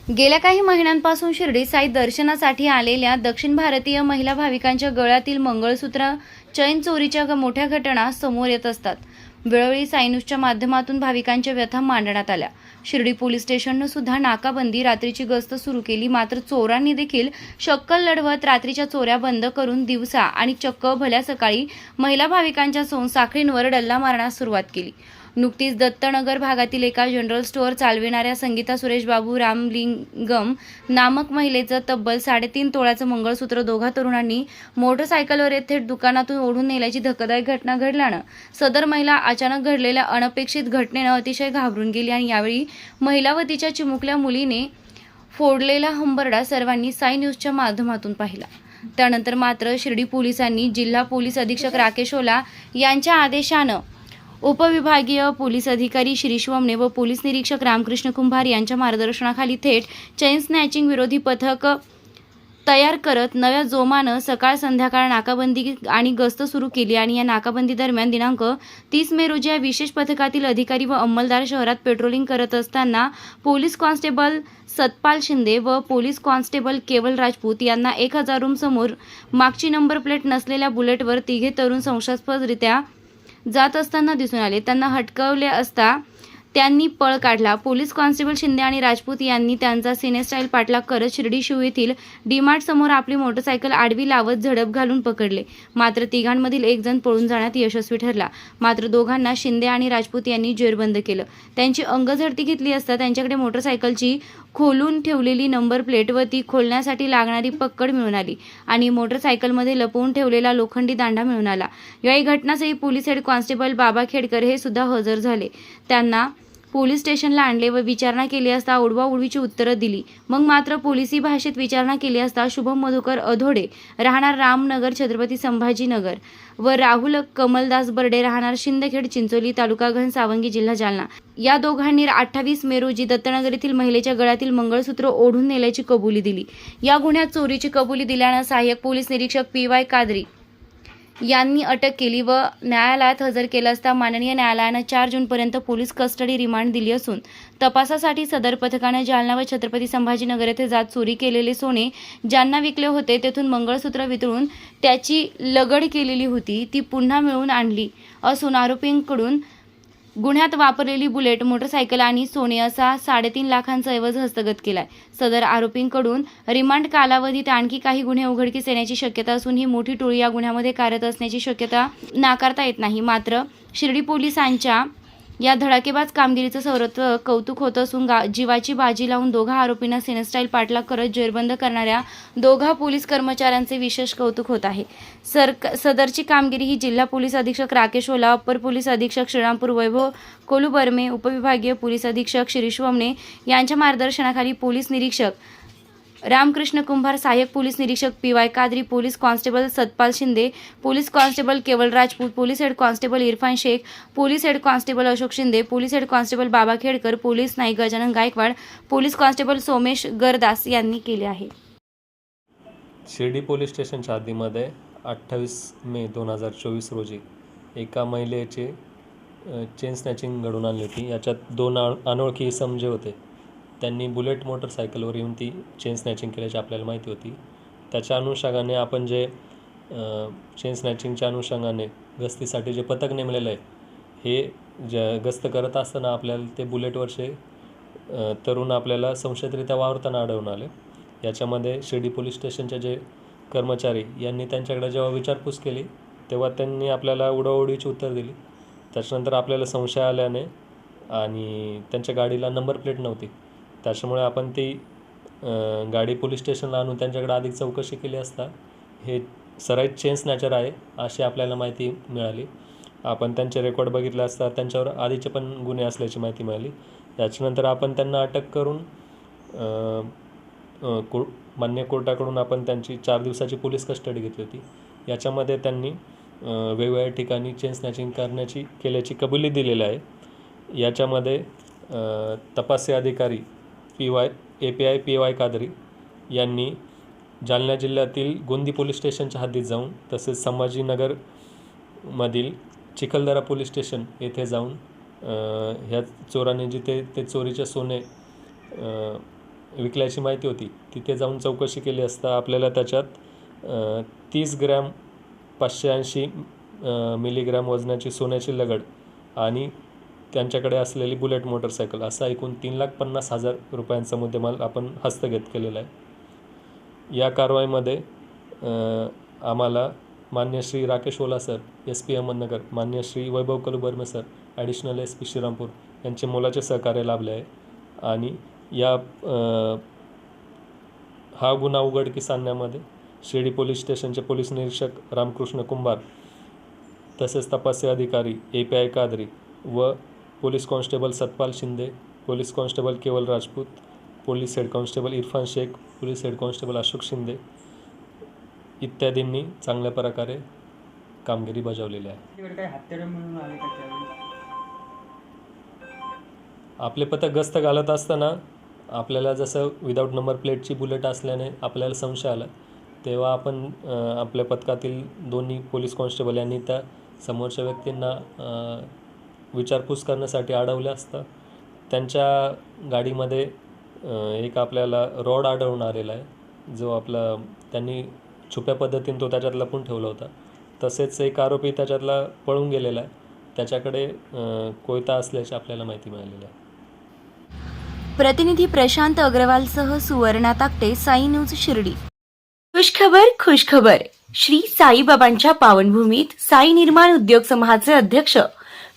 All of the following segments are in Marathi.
गेल्या काही महिन्यांपासून शिर्डी साई दर्शनासाठी आलेल्या दक्षिण भारतीय महिला भाविकांच्या गळ्यातील मंगळसूत्र चैन चोरीच्या मोठ्या घटना समोर येत असतात. वेळोवेळी साई न्यूजच्या माध्यमातून भाविकांच्या व्यथा मांडण्यात आल्या. शिर्डी पोलीस स्टेशननं सुद्धा नाकाबंदी, रात्रीची गस्त सुरू केली. मात्र चोरांनी देखील शक्कल लढवत रात्रीच्या चोऱ्या बंद करून दिवसा आणि चक्क भल्या सकाळी महिला भाविकांच्या सोनसाखळींवर डल्ला मारण्यास सुरुवात केली. नुकतीच दत्तनगर भागातील एका जनरल स्टोअर चालविणाऱ्या संगीता सुरेश बाबू रामलिंगम नामक महिलेचं तब्बल 3.5 तोळ्याचं मंगळसूत्र दोघा तरुणांनी मोटरसायकलवर येत थेट दुकानातून ओढून नेल्याची धक्कादायक घटना घडल्यानं सदर महिला अचानक घडलेल्या अनपेक्षित घटनेनं अतिशय घाबरून गेली आणि यावेळी महिला व तिच्या चिमुकल्या मुलीने फोडलेला हंबरडा सर्वांनी साई न्यूजच्या माध्यमातून पाहिला. त्यानंतर मात्र शिर्डी पोलिसांनी जिल्हा पोलीस अधीक्षक राकेश ओला यांच्या आदेशानं उपविभागीय पोलीस अधिकारी शिरीष वमने व पोलीस निरीक्षक रामकृष्ण कुंभार यांच्या मार्गदर्शनाखाली थेट चेन स्नॅचिंग विरोधी पथक तयार करत नव्या जोमानं सकाळ संध्याकाळ नाकाबंदी आणि गस्त सुरू केली. आणि या नाकाबंदी दरम्यान दिनांक 30 मे रोजी या विशेष पथकातील अधिकारी व अंमलदार शहरात पेट्रोलिंग करत असताना पोलीस कॉन्स्टेबल सतपाल शिंदे व पोलीस कॉन्स्टेबल केवल राजपूत यांना 1000 रूम समोर मागची नंबर प्लेट नसलेल्या बुलेटवर तिघे तरुण संशयास्पदरित्या जात असताना दिसून आले. त्यांना हटकवले असता त्यांनी पळ काढला. पोलीस कॉन्स्टेबल शिंदे आणि राजपूत यांनी त्यांचा सिनेस्टाईल पाठलाग करत शिर्डी शिव येथील डीमार्ट समोर आपली मोटरसायकल आडवी लावत झडप घालून पकडले. मात्र तिघांमधील एक जण पळून जाण्यात यशस्वी ठरला. मात्र दोघांना शिंदे आणि राजपूत यांनी जेरबंद केलं. त्यांची अंगझडती घेतली असता त्यांच्याकडे मोटरसायकलची खोलून ठेवलेली नंबर प्लेट व ती खोलण्यासाठी लागणारी पक्कड मिळून आली आणि मोटरसायकलमध्ये लपवून ठेवलेला लोखंडी दांडा मिळून आला. याही घटनास्थळी police head constable Baba Khedkar हे सुद्धा हजर झाले. त्यांना पोलीस स्टेशनला आणले व विचारणा केली असता उडवाउडवीची उत्तरं दिली. मग मात्र पोलिसी भाषेत विचारणा केली असता शुभम मधुकर अधोडे राहणार रामनगर छत्रपती संभाजीनगर व राहुल कमलदास बर्डे राहणार शिंदखेड चिंचोली तालुका घनसावंगी जिल्हा जालना या दोघांनी 28 मे रोजी दत्तनगर येथील महिलेच्या गळ्यातील मंगळसूत्र ओढून नेल्याची कबुली दिली. या गुन्ह्यात चोरीची कबुली दिल्यानं सहाय्यक पोलीस निरीक्षक PY कादरी यांनी अटक केली व न्यायालयात हजर केलं असता माननीय न्यायालयानं 4 जूनपर्यंत पोलीस कस्टडी रिमांड दिली असून तपासासाठी सदर पथकानं जालना व छत्रपती संभाजीनगर येथे जात चोरी केलेले सोने ज्यांना विकले होते तेथून मंगळसूत्र वितळून त्याची लगड केलेली होती ती पुन्हा मिळवून आणली असून आरोपींकडून गुन्ह्यात वापरलेली बुलेट, मोटरसायकल आणि सोने असा 3.5 लाखांचा ऐवज हस्तगत केलाय. सदर आरोपींकडून रिमांड कालावधीत आणखी काही गुन्हे उघडकीस येण्याची शक्यता असून ही मोठी टोळी या गुन्ह्यामध्ये कार्यरत असण्याची शक्यता नाकारता येत नाही. मात्र शिर्डी पोलिसांच्या या धडाकेबाज कामगिरीचं सर्वत्र कौतुक होत असून जीवाची बाजी लावून दोघा आरोपींना सिनेस्टाईल पाठलाग करत जेरबंद करणाऱ्या दोघा पोलीस कर्मचाऱ्यांचे विशेष कौतुक होत आहे. सदरची कामगिरी ही जिल्हा पोलीस अधीक्षक राकेश ओला, अप्पर पोलीस अधीक्षक श्रीरामपूर वैभव कोलुबर्मे, उपविभागीय पोलीस अधीक्षक शिरीष वमने यांच्या मार्गदर्शनाखाली पोलीस निरीक्षक रामकृष्ण कुंभार, सहाय्यक पोलीस निरीक्षक PY Kadri, police constable Satpal Shinde, police constable Keval Rajput, police head constable Irfan Shaikh, police head constable Ashok Shinde, police head constable Baba Khedkar, police Naik Gajanan Gaikwad, police constable Somesh Gardas यांनी केले आहे. शिर्डी पोलीस स्टेशनच्या हद्दीमध्ये 28 मे 2024 रोजी एका महिलेचे चेन स्नॅचिंग घडून आणली होती. याच्यात 2 अनोळखी इसम जे होते त्यांनी बुलेट मोटरसायकलवर येऊन ती चेन स्नॅचिंग केल्याची आपल्याला माहिती होती. त्याच्या अनुषंगाने आपण जे चेन स्नॅचिंगच्या अनुषंगाने गस्तीसाठी जे पथक नेमलेलं आहे हे गस्त करत असताना आपल्याला ते बुलेटवरचे तरुण आपल्याला संशयितरित्या वावरताना आढळून आले. याच्यामध्ये शिर्डी पोलीस स्टेशनचे जे कर्मचारी यांनी त्यांच्याकडे जेव्हा विचारपूस केली तेव्हा त्यांनी आपल्याला उडवाउडवीची उत्तर दिली. त्याच्यानंतर आपल्याला संशय आल्याने आणि त्यांच्या गाडीला नंबर प्लेट नव्हती, त्याच्यामुळे आपण ती गाडी पोलीस स्टेशनला आणून त्यांच्याकडे अधिक चौकशी केली असता हे सराईत चेन स्नॅचर आहे अशी आपल्याला माहिती मिळाली. आपण त्यांचे रेकॉर्ड बघितले असता त्यांच्यावर आधीचे पण गुन्हे असल्याची माहिती मिळाली. याच्यानंतर आपण त्यांना अटक करून मान्य कोर्टाकडून आपण त्यांची 4 दिवसाची पोलीस कस्टडी घेतली होती. याच्यामध्ये त्यांनी वेगवेगळ्या ठिकाणी चेन स्नॅचिंग केल्याची कबुली दिलेली आहे. याच्यामध्ये तपासी अधिकारी API PY कादरी यांनी जालना जिल्ह्यातील गोंदी पोलीस स्टेशनच्या हद्दीत जाऊन तसेच संभाजीनगरमधील चिखलदरा पोलीस स्टेशन येथे जाऊन ह्या चोरांनी जिथे ते चोरीचे सोने विकल्याची माहिती होती. तिथे जाऊन चौकशी केली असता आपल्याला त्याच्यात 30 ग्रॅम 580 मिलीग्रॅम वजनाची सोन्याची लगड आणि त्यांच्याकडे असलेली बुलेट मोटरसायकल असा एकूण 3,50,000 रुपयांचा मुद्देमाल आपण हस्तगत केलेला आहे. या कारवाईमध्ये आम्हाला मान्य श्री राकेश ओला सर, SP अहमदनगर, मान्य Shri Vaibhav Kalubarme sir, additional SP Shrirampur यांचे मोलाचे सहकार्य लाभले आहे. आणि हा गुन्हा उघडकीस आणण्यामध्ये शिर्डी पोलीस स्टेशनचे पोलीस निरीक्षक रामकृष्ण कुंभार, तसेच तपासी अधिकारी API कादरी व police constable Satpal Shinde, police constable Keval Rajput, police head constable Irfan Shaikh, police head constable Ashok Shinde इत्यादींनी चांगल्या प्रकारे कामगिरी बजावलेली आहे. तिकडे काही हत्यारं म्हणून आले का त्यावेळी? आपले पथक गस्त घालत असताना आपल्याला जसं विदाऊट नंबर प्लेटची बुलेट असल्याने आपल्याला संशय आला, तेव्हा आपण आपल्या पथकातील दोन्ही पोलीस कॉन्स्टेबल यांनी त्या समोरच्या व्यक्तींना विचारपूस करण्यासाठी अडवले असता त्यांच्या गाडीमध्ये एक आपल्याला रॉड आढळून आलेला आहे, जो आपला त्यांनी छुप्या पद्धतीने तो त्याच्यात लपून ठेवला होता. तसेच एक आरोपी त्याच्यातला पळून गेलेला आहे, त्याच्याकडे कोयता असल्याची आपल्याला माहिती मिळालेली आहे. प्रतिनिधी प्रशांत अग्रवालसह सुवर्णा ताकटे, साई न्यूज शिर्डी. खुशखबर खुशखबर. श्री साईबाबांच्या पावनभूमीत साई निर्माण उद्योग समूहाचे अध्यक्ष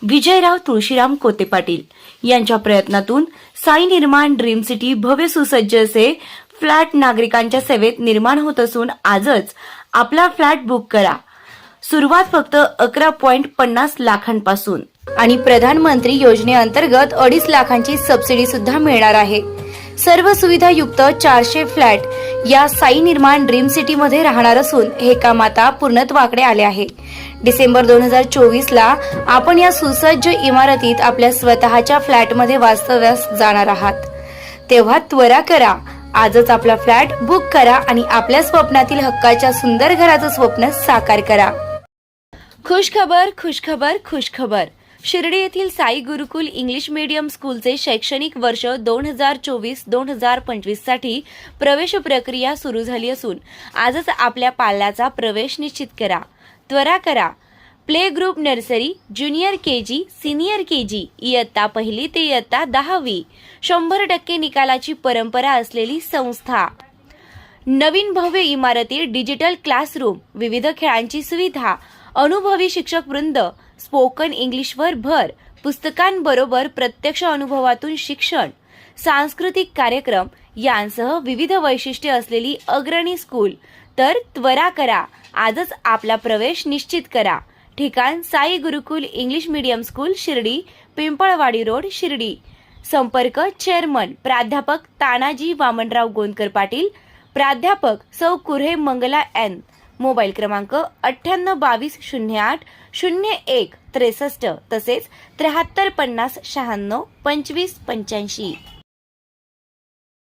विजयराव तुळशीराम कोते पाटील यांच्या प्रयत्नातून साई निर्माण ड्रीम सिटी भव्य सुसज्ज असे फ्लॅट नागरिकांच्या सेवेत निर्माण होत असून आजच आपला फ्लॅट बुक करा. सुरुवात फक्त 11.50 लाखांपासून आणि प्रधानमंत्री योजनेअंतर्गत 2.5 लाखांची सबसिडी सुद्धा मिळणार आहे. सर्व सुविधा युक्त 400 फ्लॅट या साई निर्माण ड्रीम सिटी मध्ये राहणार असून हे काम आता पूर्णत्वाकडे आले आहे. डिसेंबर 2024ला आपण या सुसज्ज इमारतीत आपल्या स्वतःच्या फ्लॅटमध्ये वास्तव्यास जाणार आहात. तेव्हा त्वरा करा, आजच आपला फ्लॅट बुक करा आणि आपल्या स्वप्नातील हक्काच्या सुंदर घराचं स्वप्न साकार करा. खुशखबर खुशखबर खुशखबर. शिर्डी येथील साई गुरुकुल इंग्लिश मीडियम स्कूलचे शैक्षणिक वर्ष 2024-2025 साठी प्रवेश प्रक्रिया सुरू झाली असून आजच आपल्या पाल्याचा प्रवेश निश्चित करा. त्वरा करा. Play group nursery, junior KG, senior KG, इयत्ता 1 ते इयत्ता 10वी 100% निकालाची परंपरा असलेली संस्था. नवीन भव्य इमारती, डिजिटल क्लासरूम, विविध खेळांची सुविधा, अनुभवी शिक्षक वृंद, स्पोकन इंग्लिशवर भर, पुस्तकांबरोबर प्रत्यक्ष अनुभवातून शिक्षण, सांस्कृतिक कार्यक्रम यांसह विविध वैशिष्ट्ये असलेली अग्रणी स्कूल. तर त्वरा करा, आजच आपला प्रवेश निश्चित करा. ठिकाण Sai Gurukul English medium school, Shirdi, Pimpalwadi road, Shirdi. संपर्क चेअरमन प्राध्यापक तानाजी वामनराव गोंदकर पाटील, प्राध्यापक सौ कुऱ्हे मंगला N. मोबाईल क्रमांक 9822080163 तसेच 7350962585.